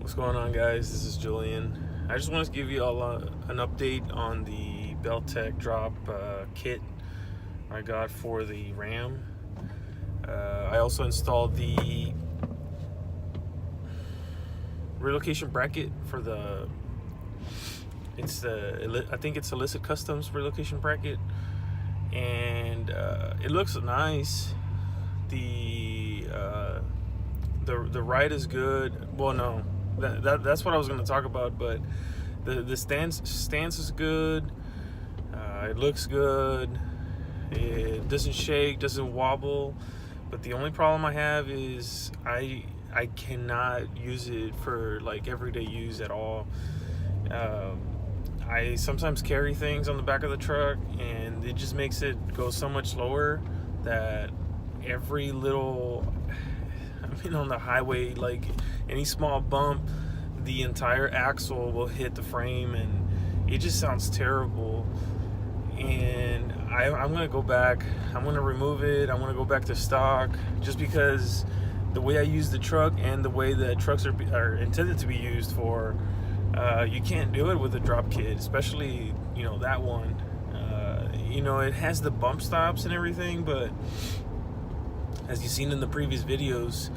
What's going on, guys? This is Julian. I just wanted to give you all an update on the Belltech drop kit I got for the Ram. I also installed the relocation bracket for I think it's Illicit Customs relocation bracket, and it looks nice. The ride is good. Well, no, that's what I was going to talk about, but the stance is good. It looks good. It doesn't shake, doesn't wobble. But the only problem I have is I cannot use it for like everyday use at all. I sometimes carry things on the back of the truck, and it just makes it go so much slower that every little, on the highway, like any small bump, the entire axle will hit the frame, and it just sounds terrible. And I'm gonna go back. I'm gonna remove it. I'm gonna go back to stock, just because the way I use the truck and the way that trucks are intended to be used for, you can't do it with a drop kit, especially that one. It has the bump stops and everything, but as you've seen in the previous videos,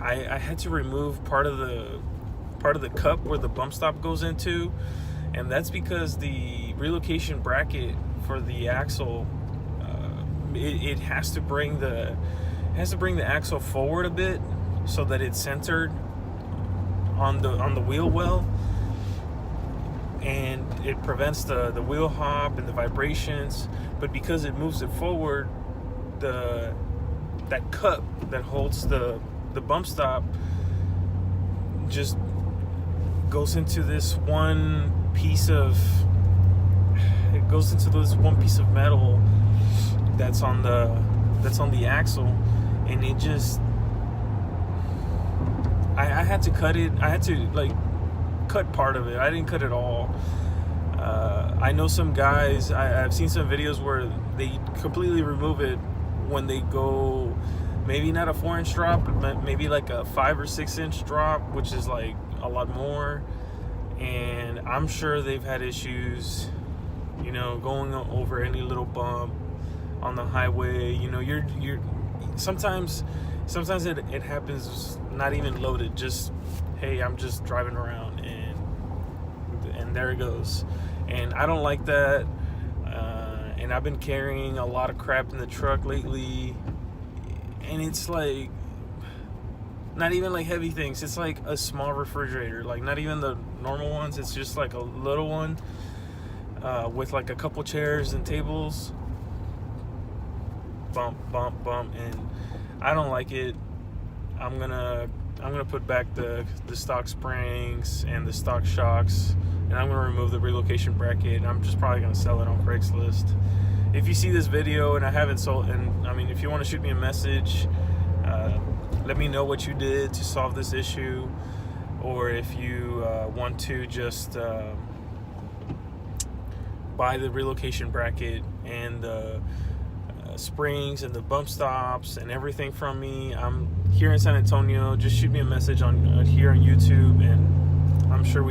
I had to remove part of the cup where the bump stop goes into, and that's because the relocation bracket for the axle, it has to bring the axle forward a bit so that it's centered on the wheel well, and it prevents the wheel hop and the vibrations. But because it moves it forward, that cup that holds the bump stop just goes into this one piece of metal that's on the axle, and it just, I had to cut it. I had to cut part of it. I didn't cut it all. I know some guys, I've seen some videos where they completely remove it when they go, maybe not a 4-inch drop, but maybe like a 5 or 6 inch drop, which is like a lot more. And I'm sure they've had issues, going over any little bump on the highway. You're sometimes it happens not even loaded, just, hey, I'm just driving around, and there it goes. And I don't like that. And I've been carrying a lot of crap in the truck lately, and it's like not even like heavy things. It's like a small refrigerator, like not even the normal ones. It's just like a little one with like a couple chairs and tables. Bump, and I don't like it. I'm gonna put back the stock springs and the stock shocks, and I'm gonna remove the relocation bracket. I'm just probably gonna sell it on Craigslist. If you see this video and I haven't sold, and if you want to shoot me a message, let me know what you did to solve this issue, or if you want to just buy the relocation bracket and the springs and the bump stops and everything from me. I'm here in San Antonio. Just shoot me a message on here on YouTube, and I'm sure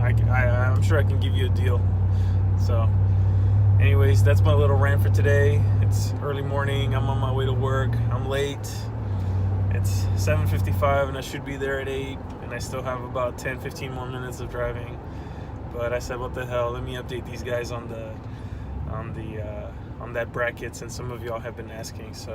I'm sure I can give you a deal. So anyways, that's my little rant for today. It's early morning. I'm on my way to work. I'm late. It's 7:55, and I should be there at 8, and I still have about 10-15 more minutes of driving. But I said, what the hell, let me update these guys on that bracket, since some of y'all have been asking. So